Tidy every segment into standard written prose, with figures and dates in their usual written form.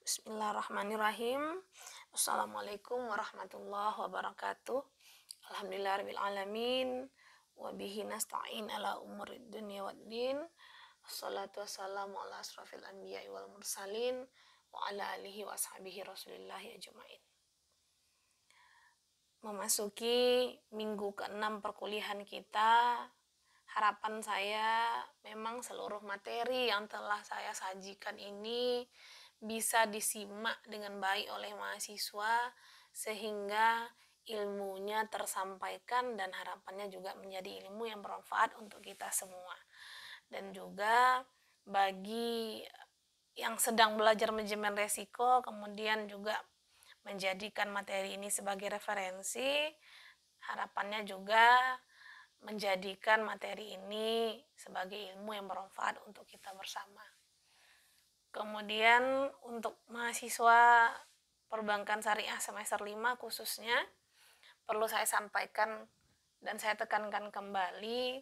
Bismillahirrahmanirrahim. Assalamualaikum warahmatullahi wabarakatuh. Alhamdulillahirabbil alamin wa bihi nasta'in ala umurid dunya waddin. Wassalatu wassalamu ala asrofil anbiya'i wal mursalin wa ala alihi wa ashabihi rasulillahi ajma'in. Memasuki minggu ke-6 perkuliahan kita, harapan saya memang seluruh materi yang telah saya sajikan ini bisa disimak dengan baik oleh mahasiswa sehingga ilmunya tersampaikan dan harapannya juga menjadi ilmu yang bermanfaat untuk kita semua. Dan juga bagi yang sedang belajar manajemen resiko kemudian juga menjadikan materi ini sebagai referensi, harapannya juga menjadikan materi ini sebagai ilmu yang bermanfaat untuk kita bersama. Kemudian untuk mahasiswa perbankan syariah semester 5 khususnya, perlu saya sampaikan dan saya tekankan kembali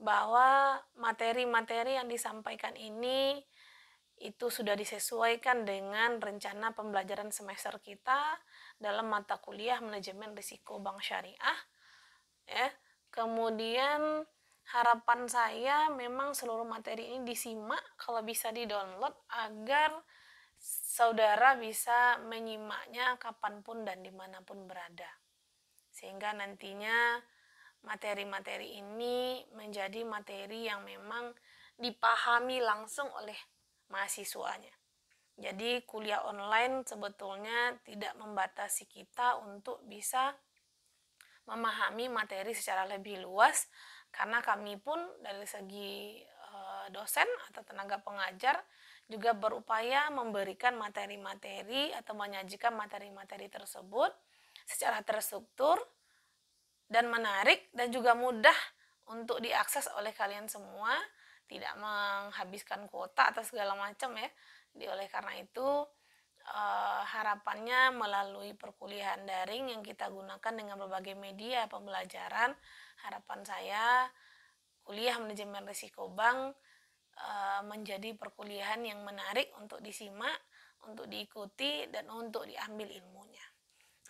bahwa materi-materi yang disampaikan ini itu sudah disesuaikan dengan rencana pembelajaran semester kita dalam mata kuliah manajemen risiko bank syariah. Ya. Kemudian harapan saya memang seluruh materi ini disimak, kalau bisa di-download agar saudara bisa menyimaknya kapanpun dan dimanapun berada. Sehingga nantinya materi-materi ini menjadi materi yang memang dipahami langsung oleh mahasiswanya. Jadi kuliah online sebetulnya tidak membatasi kita untuk bisa memahami materi secara lebih luas, karena kami pun dari segi dosen atau tenaga pengajar juga berupaya memberikan materi-materi atau menyajikan materi-materi tersebut secara terstruktur dan menarik dan juga mudah untuk diakses oleh kalian semua, tidak menghabiskan kuota atau segala macam ya. Jadi oleh karena itu harapannya melalui perkuliahan daring yang kita gunakan dengan berbagai media pembelajaran, harapan saya kuliah manajemen risiko bank menjadi perkuliahan yang menarik untuk disimak, untuk diikuti, dan untuk diambil ilmunya.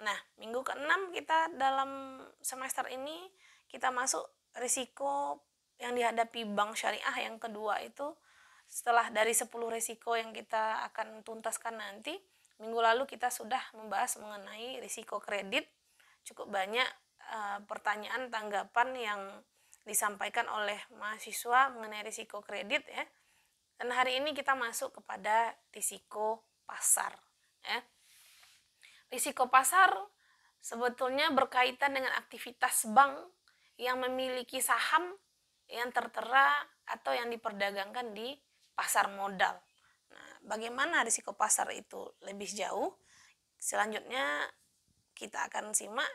Nah, minggu ke-6 kita dalam semester ini kita masuk risiko yang dihadapi bank syariah yang kedua itu. Setelah dari 10 risiko yang kita akan tuntaskan nanti, minggu lalu kita sudah membahas mengenai risiko kredit. Cukup banyak pertanyaan, tanggapan yang disampaikan oleh mahasiswa mengenai risiko kredit ya. Dan hari ini kita masuk kepada risiko pasar ya. Risiko pasar sebetulnya berkaitan dengan aktivitas bank yang memiliki saham yang tertera atau yang diperdagangkan di pasar modal. Nah, bagaimana risiko pasar itu lebih jauh? Selanjutnya kita akan simak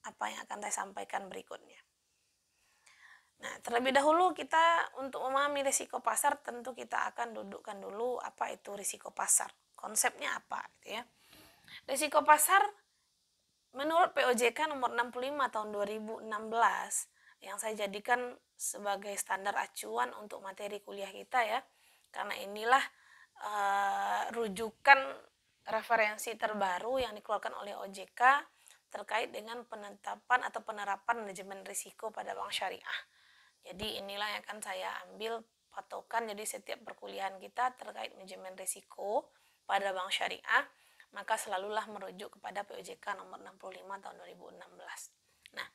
apa yang akan saya sampaikan berikutnya. Nah, terlebih dahulu kita untuk memahami risiko pasar tentu kita akan dudukkan dulu apa itu risiko pasar. Konsepnya apa gitu ya. Risiko pasar menurut POJK nomor 65 tahun 2016 yang saya jadikan sebagai standar acuan untuk materi kuliah kita ya, karena inilah rujukan referensi terbaru yang dikeluarkan oleh OJK terkait dengan penetapan atau penerapan manajemen risiko pada bank syariah. Jadi inilah yang akan saya ambil patokan, jadi setiap perkuliahan kita terkait manajemen risiko pada bank syariah maka selalulah merujuk kepada POJK nomor 65 tahun 2016. Nah,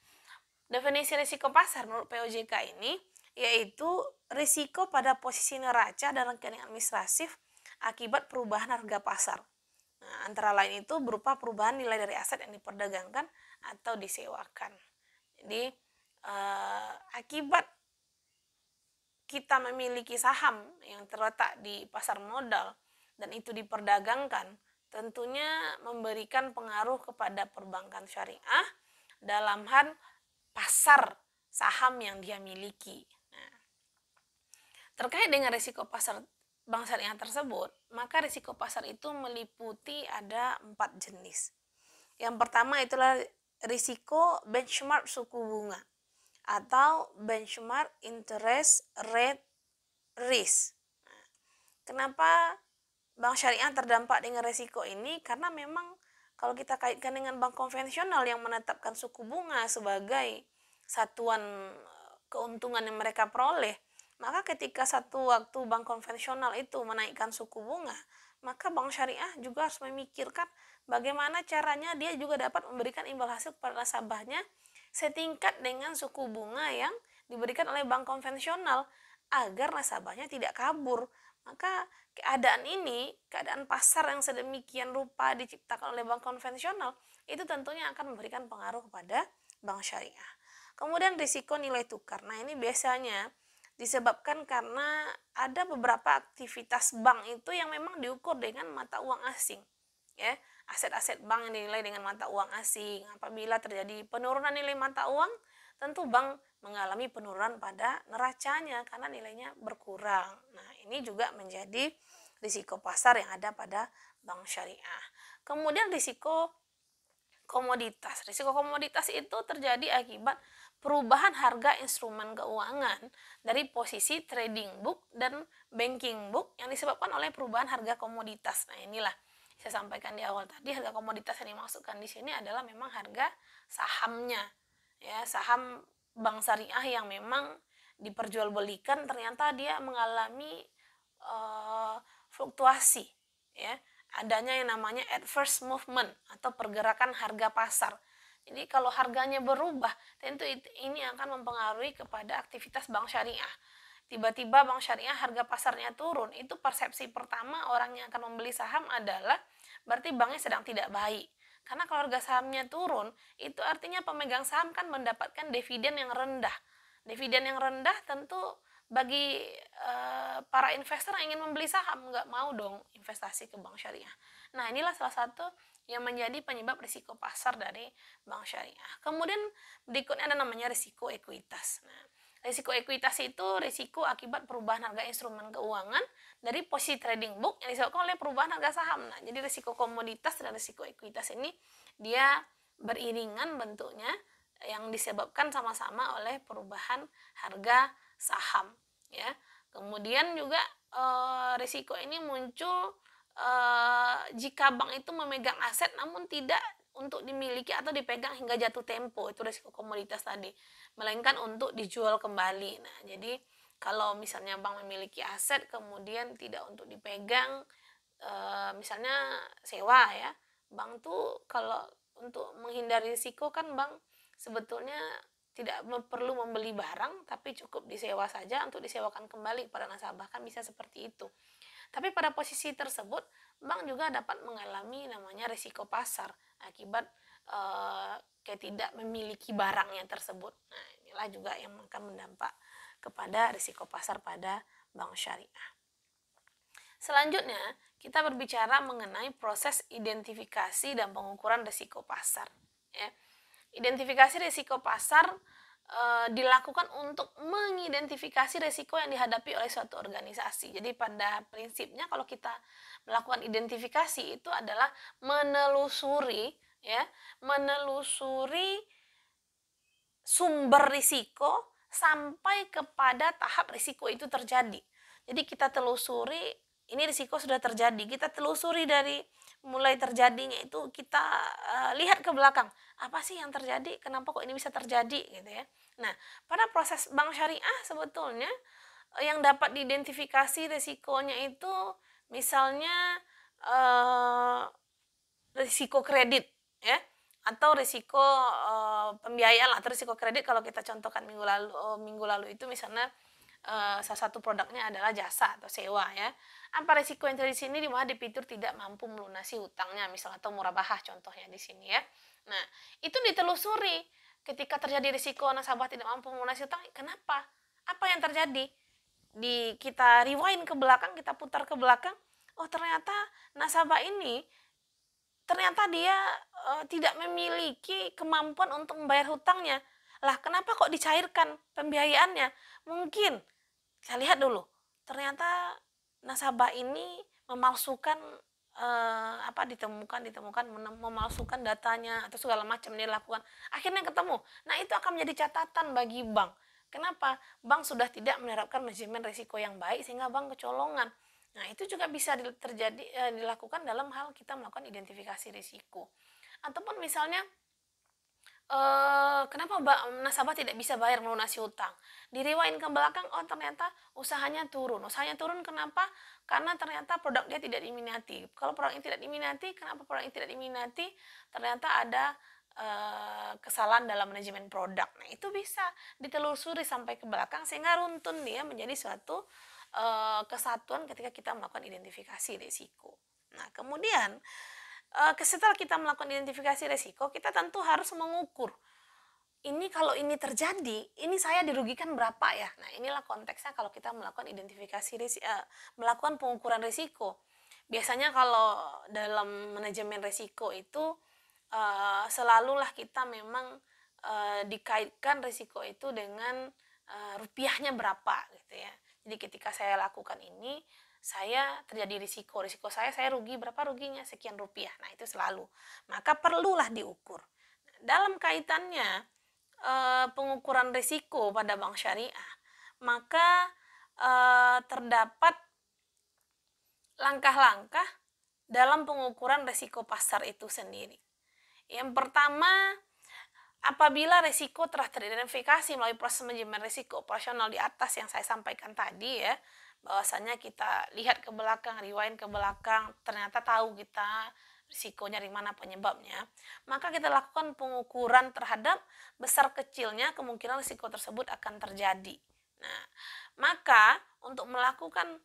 definisi risiko pasar menurut POJK ini yaitu risiko pada posisi neraca dan rekening administratif akibat perubahan harga pasar. Nah, antara lain itu berupa perubahan nilai dari aset yang diperdagangkan atau disewakan. Jadi akibat kita memiliki saham yang terletak di pasar modal dan itu diperdagangkan, tentunya memberikan pengaruh kepada perbankan syariah dalam hal pasar saham yang dia miliki. Nah, terkait dengan risiko pasar bank syariah tersebut, maka risiko pasar itu meliputi ada 4 jenis. Yang pertama itulah risiko benchmark suku bunga atau benchmark interest rate risk. Nah, kenapa bank syariah terdampak dengan resiko ini karena memang kalau kita kaitkan dengan bank konvensional yang menetapkan suku bunga sebagai satuan keuntungan yang mereka peroleh, maka ketika satu waktu bank konvensional itu menaikkan suku bunga, maka bank syariah juga harus memikirkan bagaimana caranya dia juga dapat memberikan imbal hasil kepada nasabahnya setingkat dengan suku bunga yang diberikan oleh bank konvensional agar nasabahnya tidak kabur. Maka keadaan pasar yang sedemikian rupa diciptakan oleh bank konvensional, itu tentunya akan memberikan pengaruh kepada bank syariah. Kemudian risiko nilai tukar. Nah, ini biasanya disebabkan karena ada beberapa aktivitas bank itu yang memang diukur dengan mata uang asing. Ya, aset-aset bank yang dinilai dengan mata uang asing. Apabila terjadi penurunan nilai mata uang, tentu bank mengalami penurunan pada neracanya karena nilainya berkurang. Nah, ini juga menjadi risiko pasar yang ada pada bank syariah. Kemudian risiko komoditas. Risiko komoditas itu terjadi akibat perubahan harga instrumen keuangan dari posisi trading book dan banking book yang disebabkan oleh perubahan harga komoditas. Nah, inilah saya sampaikan di awal tadi, harga komoditas yang dimaksudkan di sini adalah memang harga sahamnya. Ya, saham bank syariah yang memang diperjualbelikan ternyata dia mengalami fluktuasi, ya, adanya yang namanya adverse movement atau pergerakan harga pasar. Jadi kalau harganya berubah, tentu ini akan mempengaruhi kepada aktivitas bank syariah. Tiba-tiba bank syariah harga pasarnya turun, itu persepsi pertama orang yang akan membeli saham adalah berarti banknya sedang tidak baik. Karena kalau harga sahamnya turun, itu artinya pemegang saham kan mendapatkan dividen yang rendah. Dividen yang rendah tentu bagi para investor yang ingin membeli saham, nggak mau dong investasi ke bank syariah. Nah, inilah salah satu yang menjadi penyebab risiko pasar dari bank syariah. Kemudian berikutnya ada namanya risiko ekuitas. Nah, risiko ekuitas itu risiko akibat perubahan harga instrumen keuangan dari posisi trading book yang disebabkan oleh perubahan harga saham. Nah, jadi risiko komoditas dan risiko ekuitas ini dia beriringan bentuknya yang disebabkan sama-sama oleh perubahan harga saham, ya. Kemudian juga risiko ini muncul jika bank itu memegang aset namun tidak untuk dimiliki atau dipegang hingga jatuh tempo, itu risiko komoditas tadi, melainkan untuk dijual kembali. Nah, jadi kalau misalnya bank memiliki aset kemudian tidak untuk dipegang, misalnya sewa, ya, bank tuh kalau untuk menghindari risiko kan bank sebetulnya tidak perlu membeli barang tapi cukup disewa saja untuk disewakan kembali kepada nasabah, kan bisa seperti itu. Tapi pada posisi tersebut bank juga dapat mengalami namanya risiko pasar akibat tidak memiliki barangnya tersebut. Nah, inilah juga yang akan mendampak kepada risiko pasar pada bank syariah. Selanjutnya, kita berbicara mengenai proses identifikasi dan pengukuran risiko pasar. Ya. Identifikasi risiko pasar dilakukan untuk mengidentifikasi risiko yang dihadapi oleh suatu organisasi. Jadi pada prinsipnya kalau kita melakukan identifikasi itu adalah menelusuri, ya, menelusuri sumber risiko sampai kepada tahap risiko itu terjadi. Jadi kita telusuri, ini risiko sudah terjadi, kita telusuri dari mulai terjadinya itu kita lihat ke belakang, apa sih yang terjadi, kenapa kok ini bisa terjadi, gitu ya. Nah, pada proses bank syariah sebetulnya yang dapat diidentifikasi risikonya itu misalnya risiko kredit, ya, atau risiko pembiayaan atau risiko kredit. Kalau kita contohkan minggu lalu itu misalnya salah satu produknya adalah jasa atau sewa, ya. Apa risiko yang terjadi di sini, di mana debitur tidak mampu melunasi hutangnya misalnya, atau murabahah contohnya di sini, ya. Nah, itu ditelusuri. Ketika terjadi risiko nasabah tidak mampu melunasi hutang, kenapa? Apa yang terjadi? Kita rewind ke belakang, kita putar ke belakang. Oh, ternyata nasabah ini ternyata dia tidak memiliki kemampuan untuk membayar hutangnya. Lah, kenapa kok dicairkan pembiayaannya? Mungkin kita lihat dulu. Ternyata nasabah ini memalsukan ditemukan memalsukan datanya atau segala macam dia lakukan. Akhirnya ketemu. Nah, itu akan menjadi catatan bagi bank. Kenapa? Bank sudah tidak menerapkan manajemen risiko yang baik sehingga bank kecolongan. Nah, itu juga bisa dilakukan dalam hal kita melakukan identifikasi risiko. Ataupun misalnya kenapa nasabah tidak bisa bayar melunasi hutang? Diriwain ke belakang, oh ternyata usahanya turun. Usahanya turun kenapa? Karena ternyata produk dia tidak diminati. Kalau produk ini tidak diminati, kenapa produk ini tidak diminati? Ternyata ada kesalahan dalam manajemen produk. Nah, itu bisa ditelusuri sampai ke belakang sehingga runtun dia menjadi suatu kesatuan ketika kita melakukan identifikasi risiko. Nah, kemudian setelah kita melakukan identifikasi risiko, kita tentu harus mengukur. Ini kalau ini terjadi, ini saya dirugikan berapa ya? Nah, inilah konteksnya kalau kita melakukan melakukan pengukuran risiko. Biasanya kalau dalam manajemen risiko itu selalulah kita memang dikaitkan risiko itu dengan rupiahnya berapa gitu ya. Jadi ketika saya lakukan ini, saya terjadi risiko saya rugi berapa, ruginya sekian rupiah. Nah, itu selalu. Maka perlulah diukur. Dalam kaitannya pengukuran risiko pada bank syariah, maka terdapat langkah-langkah dalam pengukuran risiko pasar itu sendiri. Yang pertama, apabila risiko telah teridentifikasi melalui proses manajemen risiko operasional di atas yang saya sampaikan tadi ya, bahwasanya kita lihat ke belakang, rewind ke belakang, ternyata tahu kita risikonya dari mana penyebabnya, maka kita lakukan pengukuran terhadap besar kecilnya kemungkinan risiko tersebut akan terjadi. Nah, maka untuk melakukan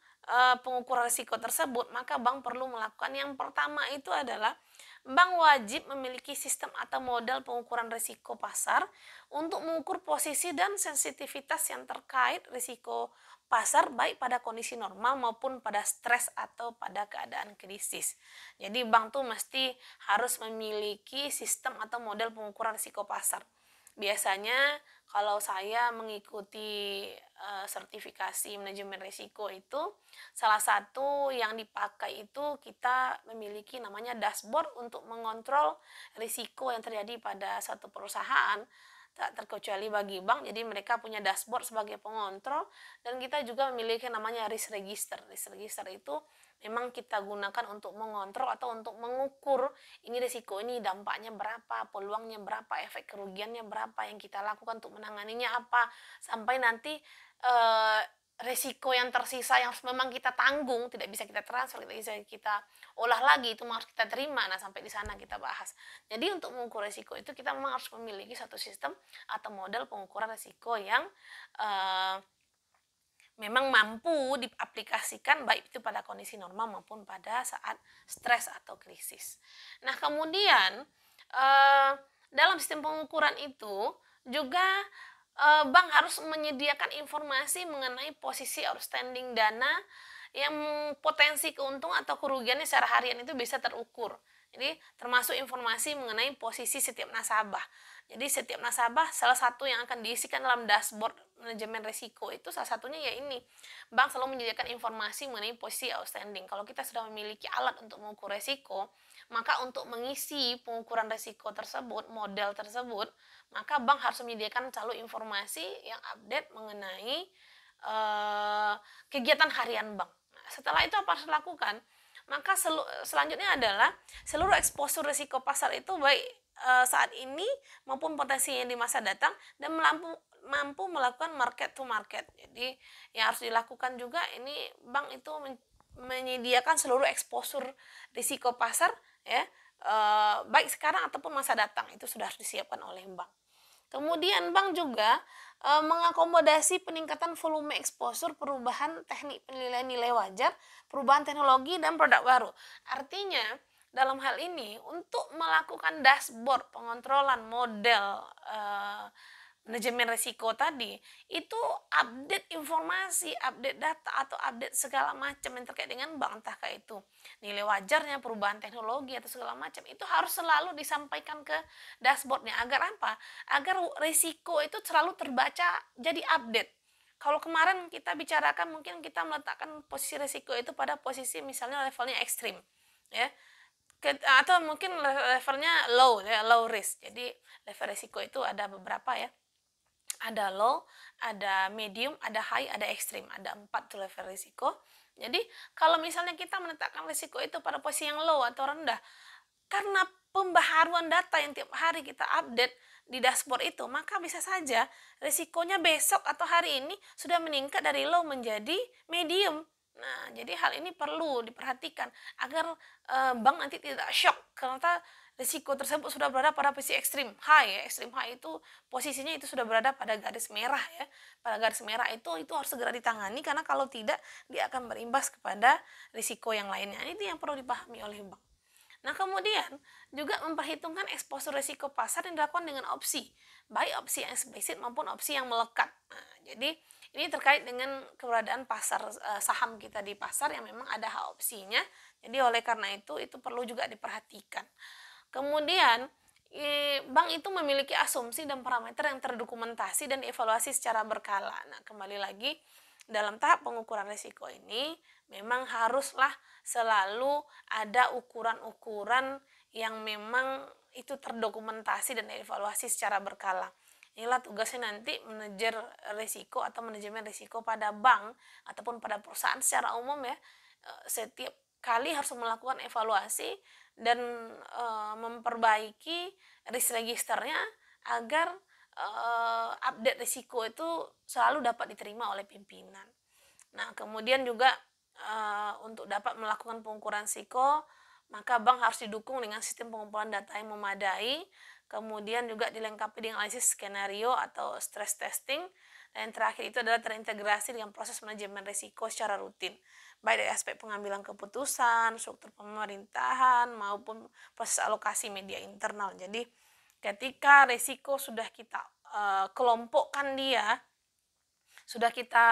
pengukuran risiko tersebut, maka bank perlu melakukan yang pertama itu adalah bank wajib memiliki sistem atau model pengukuran risiko pasar untuk mengukur posisi dan sensitivitas yang terkait risiko pasar baik pada kondisi normal maupun pada stres atau pada keadaan krisis. Jadi bank tuh mesti harus memiliki sistem atau model pengukuran risiko pasar. Biasanya kalau saya mengikuti sertifikasi manajemen risiko itu, salah satu yang dipakai itu kita memiliki namanya dashboard untuk mengontrol risiko yang terjadi pada satu perusahaan. Tak terkecuali bagi bank, jadi mereka punya dashboard sebagai pengontrol, dan kita juga memiliki namanya risk register. Risk register itu memang kita gunakan untuk mengontrol atau untuk mengukur ini risiko ini dampaknya berapa, peluangnya berapa, efek kerugiannya berapa, yang kita lakukan untuk menanganinya apa, sampai nanti resiko yang tersisa yang memang kita tanggung, tidak bisa kita transfer, tidak bisa kita olah lagi, itu harus kita terima. Nah, sampai di sana kita bahas. Jadi untuk mengukur resiko itu kita memang harus memiliki satu sistem atau model pengukuran resiko yang memang mampu diaplikasikan baik itu pada kondisi normal maupun pada saat stres atau krisis. Nah, kemudian dalam sistem pengukuran itu juga bank harus menyediakan informasi mengenai posisi outstanding dana yang potensi keuntungan atau kerugiannya secara harian itu bisa terukur. Jadi termasuk informasi mengenai posisi setiap nasabah. Jadi setiap nasabah salah satu yang akan diisikan dalam dashboard manajemen risiko itu salah satunya ya ini. Bank selalu menyediakan informasi mengenai posisi outstanding. Kalau kita sudah memiliki alat untuk mengukur risiko, maka untuk mengisi pengukuran risiko tersebut, model tersebut, maka bank harus menyediakan selalu informasi yang update mengenai kegiatan harian bank. Nah, setelah itu apa harus dilakukan? Maka selanjutnya adalah seluruh eksposur risiko pasar itu baik saat ini maupun potensinya di masa datang, dan mampu melakukan market to market. Jadi yang harus dilakukan juga ini bank itu menyediakan seluruh eksposur risiko pasar ya, baik sekarang ataupun masa datang, itu sudah harus disiapkan oleh bank. Kemudian bank juga mengakomodasi peningkatan volume eksposur, perubahan teknik penilaian nilai wajar, perubahan teknologi dan produk baru. Artinya dalam hal ini untuk melakukan dashboard pengontrolan model manajemen risiko tadi, itu update informasi, update data atau update segala macam yang terkait dengan bank, entah kayak itu nilai wajarnya, perubahan teknologi atau segala macam, itu harus selalu disampaikan ke dashboardnya. Agar apa? Agar risiko itu selalu terbaca jadi update. Kalau kemarin kita bicarakan, mungkin kita meletakkan posisi risiko itu pada posisi misalnya levelnya ekstrim, ya, atau mungkin levelnya low, ya, low risk. Jadi level risiko itu ada beberapa ya. Ada low, ada medium, ada high, ada ekstrim. Ada 4 tuh level risiko. Jadi kalau misalnya kita menetapkan risiko itu pada posisi yang low atau rendah, karena pembaharuan data yang tiap hari kita update di dashboard itu, maka bisa saja risikonya besok atau hari ini sudah meningkat dari low menjadi medium. Nah, jadi hal ini perlu diperhatikan agar bank nanti tidak shock karena risiko tersebut sudah berada pada posisi ekstrim high ya. Ekstrim high itu posisinya itu sudah berada pada garis merah ya. Pada garis merah itu harus segera ditangani karena kalau tidak dia akan berimbas kepada risiko yang lainnya. Ini yang perlu dipahami oleh bank. Nah, kemudian juga memperhitungkan eksposur risiko pasar yang dilakukan dengan opsi, baik opsi yang eksplisit maupun opsi yang melekat. Nah, jadi ini terkait dengan keberadaan pasar saham kita di pasar yang memang ada hak opsinya. Jadi oleh karena itu perlu juga diperhatikan. Kemudian bank itu memiliki asumsi dan parameter yang terdokumentasi dan dievaluasi secara berkala. Nah, kembali lagi dalam tahap pengukuran risiko ini memang haruslah selalu ada ukuran-ukuran yang memang itu terdokumentasi dan dievaluasi secara berkala. Inilah tugasnya nanti manajer risiko atau manajemen risiko pada bank ataupun pada perusahaan secara umum ya. Setiap kali harus melakukan evaluasi dan memperbaiki risk registernya agar update risiko itu selalu dapat diterima oleh pimpinan. Nah, kemudian juga untuk dapat melakukan pengukuran risiko, maka bank harus didukung dengan sistem pengumpulan data yang memadai, kemudian juga dilengkapi dengan analisis skenario atau stress testing, dan yang terakhir itu adalah terintegrasi dengan proses manajemen risiko secara rutin, baik dari aspek pengambilan keputusan, struktur pemerintahan, maupun proses alokasi media internal. Jadi ketika risiko sudah kita kelompokkan dia, sudah kita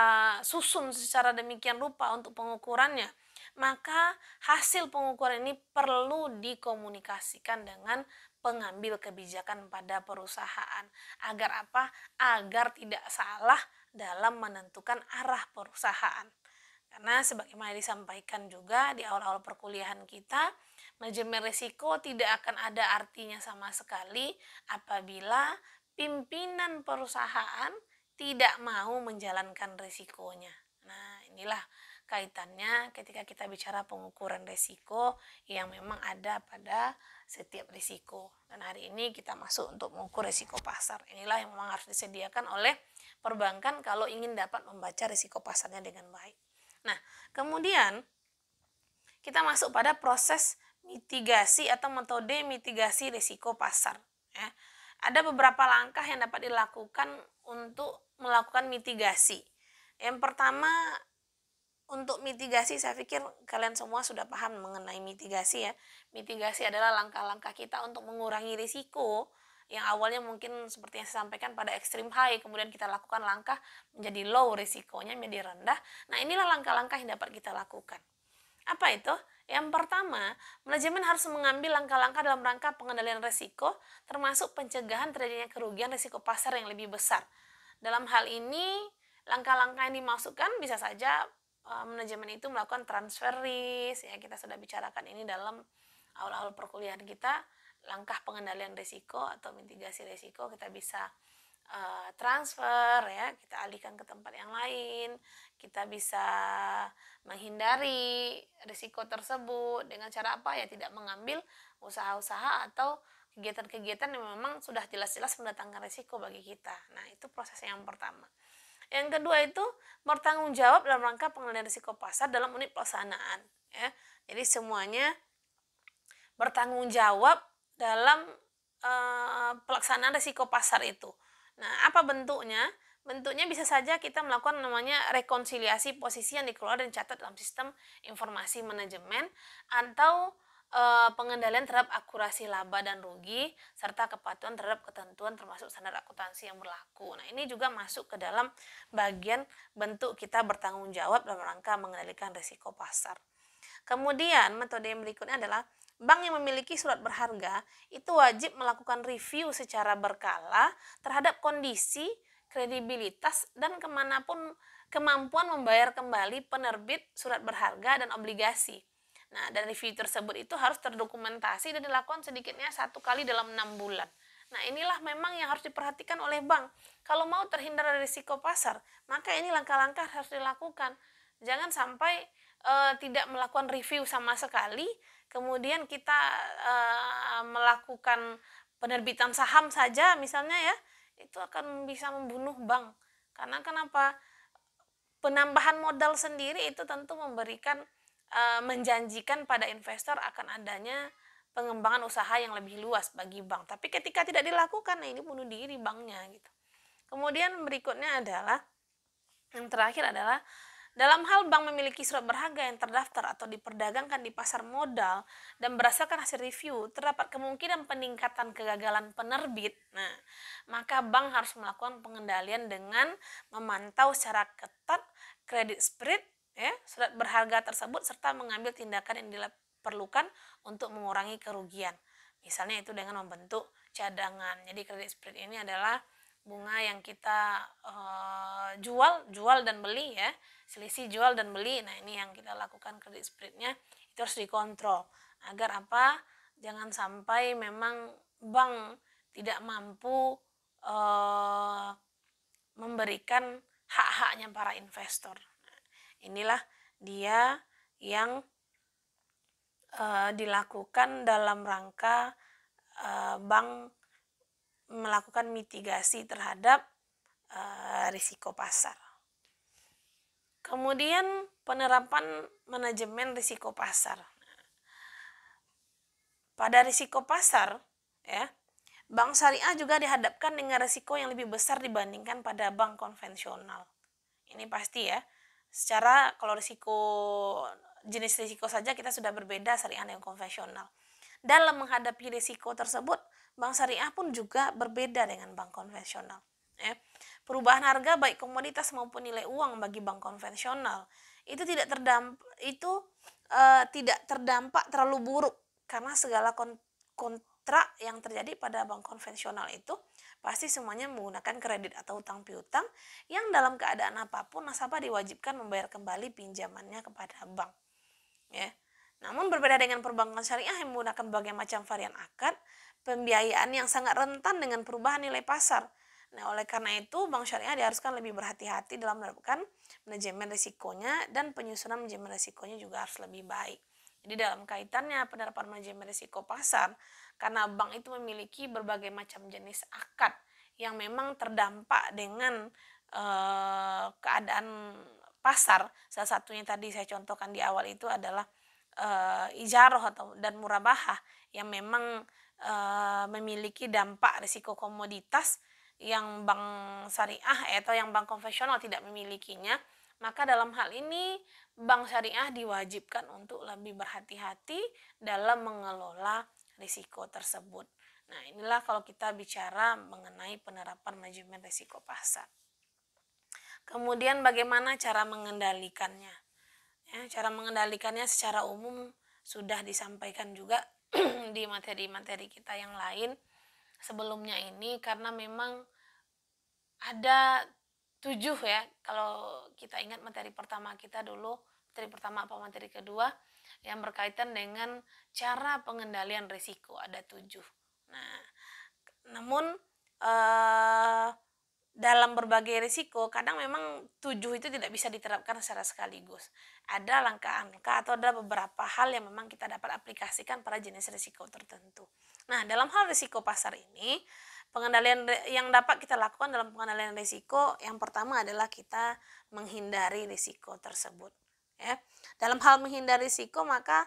susun secara demikian rupa untuk pengukurannya, maka hasil pengukuran ini perlu dikomunikasikan dengan pengambil kebijakan pada perusahaan. Agar apa? Agar tidak salah dalam menentukan arah perusahaan. Karena sebagaimana disampaikan juga di awal-awal perkuliahan kita, manajemen risiko tidak akan ada artinya sama sekali apabila pimpinan perusahaan tidak mau menjalankan risikonya. Nah, inilah kaitannya ketika kita bicara pengukuran risiko yang memang ada pada setiap risiko. Dan hari ini kita masuk untuk mengukur risiko pasar. Inilah yang memang harus disediakan oleh perbankan kalau ingin dapat membaca risiko pasarnya dengan baik. Nah, kemudian kita masuk pada proses mitigasi atau metode mitigasi risiko pasar. Ya. Ada beberapa langkah yang dapat dilakukan untuk melakukan mitigasi. Yang pertama, untuk mitigasi saya pikir kalian semua sudah paham mengenai mitigasi ya. Mitigasi adalah langkah-langkah kita untuk mengurangi risiko yang awalnya mungkin seperti yang saya sampaikan pada extreme high, kemudian kita lakukan langkah menjadi low risikonya menjadi rendah. Nah, inilah langkah-langkah yang dapat kita lakukan. Apa itu? Yang pertama, manajemen harus mengambil langkah-langkah dalam rangka pengendalian risiko, termasuk pencegahan terjadinya kerugian risiko pasar yang lebih besar. Dalam hal ini, langkah-langkah yang dimaksudkan bisa saja manajemen itu melakukan transfer risk, ya kita sudah bicarakan ini dalam awal-awal perkuliahan kita. Langkah pengendalian risiko atau mitigasi risiko kita bisa transfer ya, kita alihkan ke tempat yang lain, kita bisa menghindari risiko tersebut dengan cara apa ya, tidak mengambil usaha-usaha atau kegiatan-kegiatan yang memang sudah jelas-jelas mendatangkan risiko bagi kita. Nah, itu proses yang pertama. Yang kedua itu bertanggung jawab dalam rangka pengendalian risiko pasar dalam unit pelaksanaan ya. Jadi semuanya bertanggung jawab dalam pelaksanaan risiko pasar itu. Nah, apa bentuknya? Bentuknya bisa saja kita melakukan namanya rekonsiliasi posisi yang dikelola dan dicatat dalam sistem informasi manajemen, atau pengendalian terhadap akurasi laba dan rugi serta kepatuhan terhadap ketentuan termasuk standar akuntansi yang berlaku. Nah, ini juga masuk ke dalam bagian bentuk kita bertanggung jawab dalam rangka mengendalikan risiko pasar. Kemudian metode yang berikutnya adalah bank yang memiliki surat berharga itu wajib melakukan review secara berkala terhadap kondisi, kredibilitas, dan kemampuan membayar kembali penerbit surat berharga dan obligasi. Nah, dan review tersebut itu harus terdokumentasi dan dilakukan sedikitnya 1 kali dalam 6 bulan. Nah, inilah memang yang harus diperhatikan oleh bank. Kalau mau terhindar dari risiko pasar, maka ini langkah-langkah harus dilakukan. Jangan sampai tidak melakukan review sama sekali, kemudian kita melakukan penerbitan saham saja misalnya ya, itu akan bisa membunuh bank. Karena kenapa? Penambahan modal sendiri itu tentu memberikan menjanjikan pada investor akan adanya pengembangan usaha yang lebih luas bagi bank. Tapi ketika tidak dilakukan, nah ini bunuh diri banknya gitu. Kemudian berikutnya adalah yang terakhir adalah dalam hal bank memiliki surat berharga yang terdaftar atau diperdagangkan di pasar modal dan berdasarkan hasil review, terdapat kemungkinan peningkatan kegagalan penerbit. Nah, maka bank harus melakukan pengendalian dengan memantau secara ketat kredit spread, ya, surat berharga tersebut serta mengambil tindakan yang diperlukan untuk mengurangi kerugian. Misalnya itu dengan membentuk cadangan. Jadi kredit spread ini adalah bunga yang kita jual dan beli ya, selisih jual dan beli. Nah ini yang kita lakukan kredit spreadnya, itu harus dikontrol agar apa, jangan sampai memang bank tidak mampu memberikan hak-haknya para investor. Nah, inilah dia yang dilakukan dalam rangka bank melakukan mitigasi terhadap risiko pasar. Kemudian penerapan manajemen risiko pasar. Pada risiko pasar, ya, bank syariah juga dihadapkan dengan risiko yang lebih besar dibandingkan pada bank konvensional. Ini pasti ya. Secara kalau jenis risiko saja kita sudah berbeda syariah dengan konvensional. Dalam menghadapi risiko tersebut, bank syariah pun juga berbeda dengan bank konvensional. Ya. Perubahan harga baik komoditas maupun nilai uang bagi bank konvensional itu tidak terdampak terlalu buruk karena segala kontrak yang terjadi pada bank konvensional itu pasti semuanya menggunakan kredit atau utang piutang yang dalam keadaan apapun nasabah diwajibkan membayar kembali pinjamannya kepada bank. Ya. Namun berbeda dengan perbankan syariah yang menggunakan berbagai macam varian akad, pembiayaan yang sangat rentan dengan perubahan nilai pasar. Nah, oleh karena itu bank syariah diharuskan lebih berhati-hati dalam menerapkan manajemen risikonya dan penyusunan manajemen risikonya juga harus lebih baik. Jadi dalam kaitannya penerapan manajemen risiko pasar, karena bank itu memiliki berbagai macam jenis akad yang memang terdampak dengan keadaan pasar. Salah satunya tadi saya contohkan di awal itu adalah ijaroh dan murabahah yang memang memiliki dampak risiko komoditas yang bank syariah atau yang bank konvensional tidak memilikinya. Maka dalam hal ini bank syariah diwajibkan untuk lebih berhati-hati dalam mengelola risiko tersebut. Nah, inilah kalau kita bicara mengenai penerapan manajemen risiko pasar. Kemudian bagaimana cara mengendalikannya? Ya, cara mengendalikannya secara umum sudah disampaikan juga di materi-materi kita yang lain sebelumnya ini, karena memang ada 7 ya, kalau kita ingat materi pertama kita dulu, materi pertama apa materi kedua, yang berkaitan dengan cara pengendalian risiko, ada 7. Nah, namun dalam berbagai risiko, kadang memang 7 itu tidak bisa diterapkan secara sekaligus. Ada langkah-langkah atau ada beberapa hal yang memang kita dapat aplikasikan pada jenis risiko tertentu. Nah, dalam hal risiko pasar ini, pengendalian yang dapat kita lakukan dalam pengendalian risiko, yang pertama adalah kita menghindari risiko tersebut. Ya. Dalam hal menghindari risiko, maka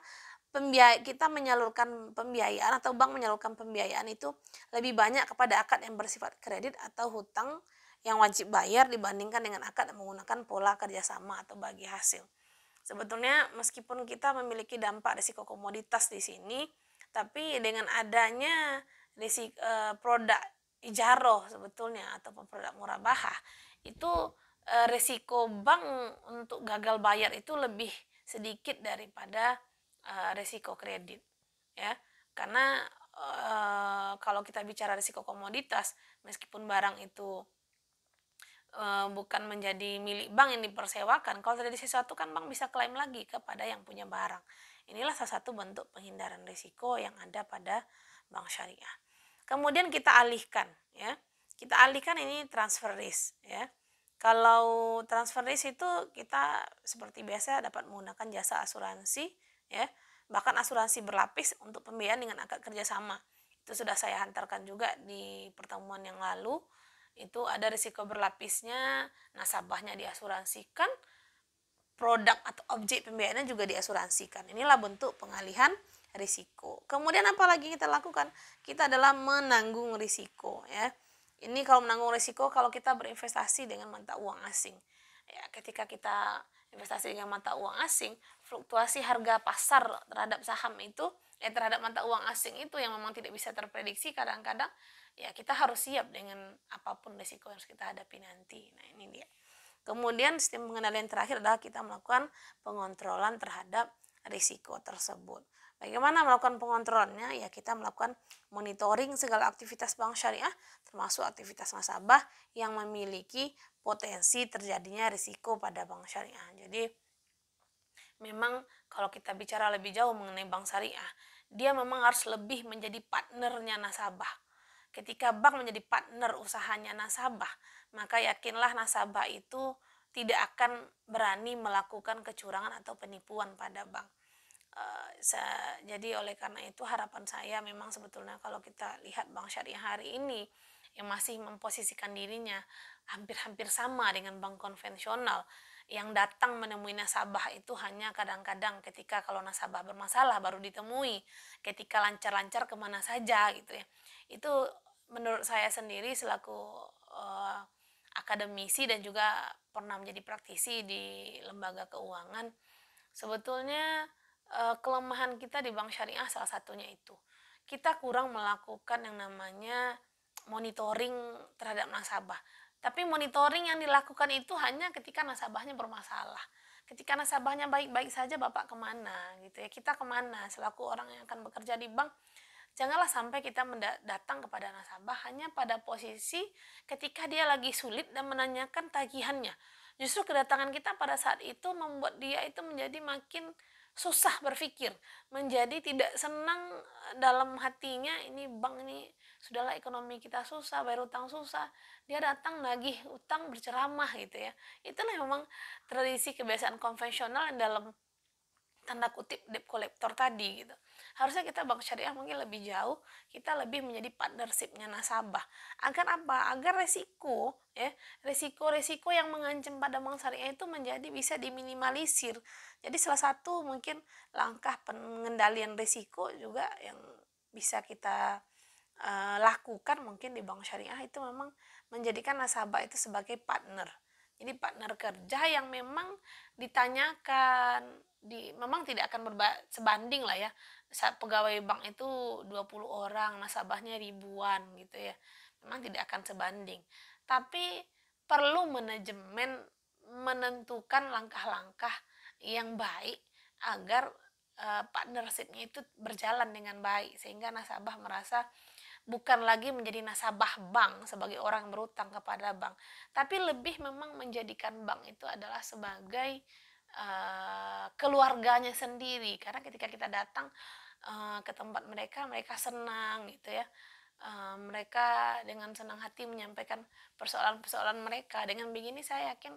kita menyalurkan pembiayaan atau bank menyalurkan pembiayaan itu lebih banyak kepada akad yang bersifat kredit atau hutang yang wajib bayar dibandingkan dengan akad yang menggunakan pola kerjasama atau bagi hasil. Sebetulnya meskipun kita memiliki dampak risiko komoditas di sini, tapi dengan adanya produk ijaroh sebetulnya atau produk murabahah, itu risiko bank untuk gagal bayar itu lebih sedikit daripada risiko kredit, ya, karena kalau kita bicara risiko komoditas, meskipun barang itu bukan menjadi milik bank yang dipersewakan, kalau terjadi sesuatu kan bank bisa klaim lagi kepada yang punya barang. Inilah salah satu bentuk penghindaran risiko yang ada pada bank syariah. Kemudian kita alihkan, ya, kita alihkan ini transfer risk, ya. Kalau transfer risk itu kita seperti biasa dapat menggunakan jasa asuransi, ya, bahkan asuransi berlapis untuk pembiayaan dengan akad kerjasama. Itu sudah saya hantarkan juga di pertemuan yang lalu. Itu ada risiko berlapisnya, nasabahnya diasuransikan, produk atau objek pembiayaannya juga diasuransikan. Inilah bentuk pengalihan risiko. Kemudian apa lagi kita lakukan? Kita adalah menanggung risiko, ya. Ini kalau menanggung risiko kalau kita berinvestasi dengan mata uang asing. Ya, ketika kita investasi dengan mata uang asing, fluktuasi harga pasar terhadap saham itu, terhadap mata uang asing itu yang memang tidak bisa terprediksi kadang-kadang, ya kita harus siap dengan apapun risiko yang harus kita hadapi nanti. Nah, ini dia. Kemudian sistem pengendalian terakhir adalah kita melakukan pengontrolan terhadap risiko tersebut. Bagaimana melakukan pengontrolannya? Ya kita melakukan monitoring segala aktivitas bank syariah termasuk aktivitas nasabah yang memiliki potensi terjadinya risiko pada bank syariah. Jadi memang kalau kita bicara lebih jauh mengenai bank syariah, dia memang harus lebih menjadi partnernya nasabah. Ketika bank menjadi partner usahanya nasabah, maka yakinlah nasabah itu tidak akan berani melakukan kecurangan atau penipuan pada bank. Jadi oleh karena itu harapan saya memang sebetulnya kalau kita lihat bank syariah hari ini yang masih memposisikan dirinya hampir-hampir sama dengan bank konvensional, yang datang menemui nasabah itu hanya kadang-kadang ketika kalau nasabah bermasalah baru ditemui, ketika lancar-lancar kemana saja gitu ya. Itu menurut saya sendiri selaku akademisi dan juga pernah menjadi praktisi di lembaga keuangan, sebetulnya kelemahan kita di bank syariah salah satunya itu. Kita kurang melakukan yang namanya monitoring terhadap nasabah. Tapi monitoring yang dilakukan itu hanya ketika nasabahnya bermasalah. Ketika nasabahnya baik-baik saja, Bapak kemana gitu ya? Kita kemana selaku orang yang akan bekerja di bank? Janganlah sampai kita datang kepada nasabah hanya pada posisi ketika dia lagi sulit dan menanyakan tagihannya. Justru kedatangan kita pada saat itu membuat dia itu menjadi makin susah berpikir, menjadi tidak senang dalam hatinya, ini bank ini sudahlah ekonomi kita susah, bayar utang susah, dia datang nagih utang berceramah gitu ya. Itulah memang tradisi kebiasaan konvensional yang dalam tanda kutip debt collector tadi gitu. Harusnya kita bank syariah mungkin lebih jauh, kita lebih menjadi partnershipnya nasabah. Agar apa? Agar resiko ya, resiko-resiko yang mengancam pada bank syariah itu menjadi bisa diminimalisir. Jadi salah satu mungkin langkah pengendalian resiko juga yang bisa kita lakukan mungkin di bank syariah itu memang menjadikan nasabah itu sebagai partner. Jadi partner kerja yang memang ditanyakan, memang tidak akan sebanding lah ya. Saat pegawai bank itu 20 orang, nasabahnya ribuan gitu ya. Memang tidak akan sebanding. Tapi perlu manajemen menentukan langkah-langkah yang baik agar partnership-nya itu berjalan dengan baik sehingga nasabah merasa bukan lagi menjadi nasabah bank sebagai orang yang berutang kepada bank, tapi lebih memang menjadikan bank itu adalah sebagai keluarganya sendiri. Karena ketika kita datang ke tempat mereka, mereka senang gitu ya. Mereka dengan senang hati menyampaikan persoalan-persoalan mereka. Dengan begini saya yakin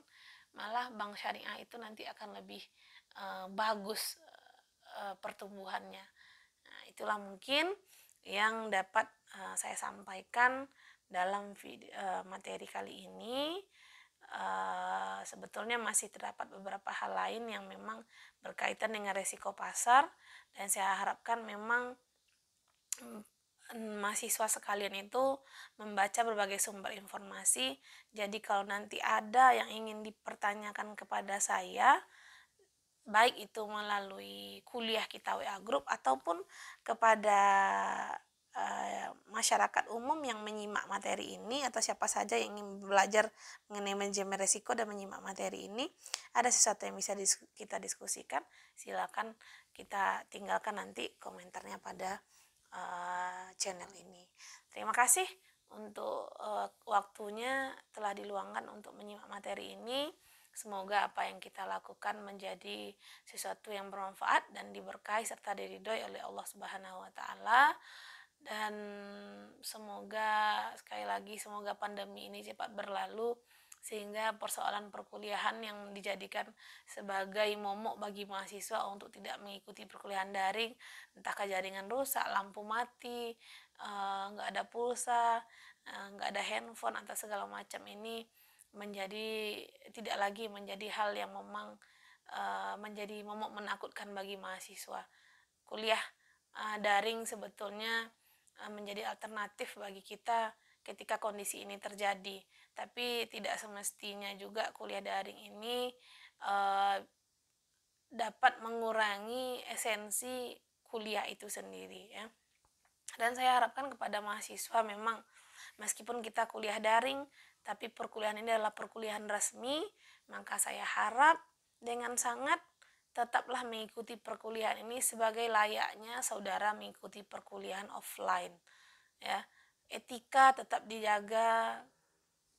malah bank syariah itu nanti akan lebih bagus pertumbuhannya. Nah, itulah mungkin yang dapat saya sampaikan dalam materi kali ini. Sebetulnya masih terdapat beberapa hal lain yang memang berkaitan dengan resiko pasar, dan saya harapkan memang mahasiswa sekalian itu membaca berbagai sumber informasi. Jadi kalau nanti ada yang ingin dipertanyakan kepada saya, baik itu melalui kuliah kita WA Group ataupun kepada masyarakat umum yang menyimak materi ini, atau siapa saja yang ingin belajar mengenai manajemen risiko dan menyimak materi ini, ada sesuatu yang bisa kita diskusikan, silakan kita tinggalkan nanti komentarnya pada channel ini. Terima kasih untuk waktunya telah diluangkan untuk menyimak materi ini. Semoga apa yang kita lakukan menjadi sesuatu yang bermanfaat dan diberkahi serta diridhoi oleh Allah Subhanahu wa taala. Dan semoga sekali lagi semoga pandemi ini cepat berlalu sehingga persoalan perkuliahan yang dijadikan sebagai momok bagi mahasiswa untuk tidak mengikuti perkuliahan daring, entahkah jaringan rusak, lampu mati, nggak ada pulsa, nggak ada handphone atau segala macam ini menjadi tidak lagi menjadi hal yang memang menjadi momok menakutkan bagi mahasiswa. Kuliah daring sebetulnya menjadi alternatif bagi kita ketika kondisi ini terjadi. Tapi tidak semestinya juga kuliah daring ini uh, dapat mengurangi esensi kuliah itu sendiri ya. Dan saya harapkan kepada mahasiswa memang meskipun kita kuliah daring, tapi perkuliahan ini adalah perkuliahan resmi, maka saya harap dengan sangat tetaplah mengikuti perkuliahan ini sebagai layaknya saudara mengikuti perkuliahan offline. Ya, etika tetap dijaga,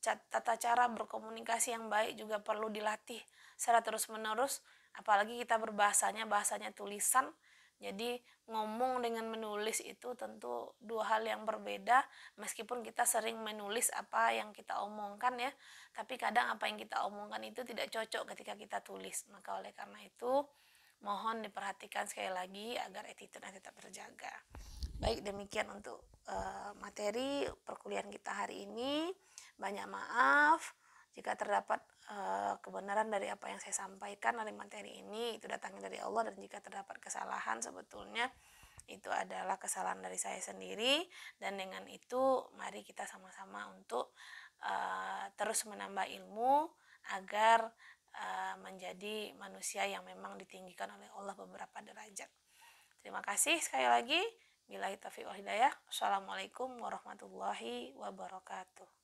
tata cara berkomunikasi yang baik juga perlu dilatih secara terus-menerus, apalagi kita bahasanya tulisan. Jadi ngomong dengan menulis itu tentu dua hal yang berbeda, meskipun kita sering menulis apa yang kita omongkan ya, tapi kadang apa yang kita omongkan itu tidak cocok ketika kita tulis. Maka oleh karena itu mohon diperhatikan sekali lagi agar attitude tetap terjaga. Baik, demikian untuk materi perkuliahan kita hari ini. Banyak maaf jika terdapat kebenaran dari apa yang saya sampaikan dari materi ini, itu datangnya dari Allah, dan jika terdapat kesalahan sebetulnya itu adalah kesalahan dari saya sendiri. Dan dengan itu mari kita sama-sama untuk terus menambah ilmu agar menjadi manusia yang memang ditinggikan oleh Allah beberapa derajat. Terima kasih sekali lagi. Billahi taufiq wal hidayah. Assalamualaikum warahmatullahi wabarakatuh.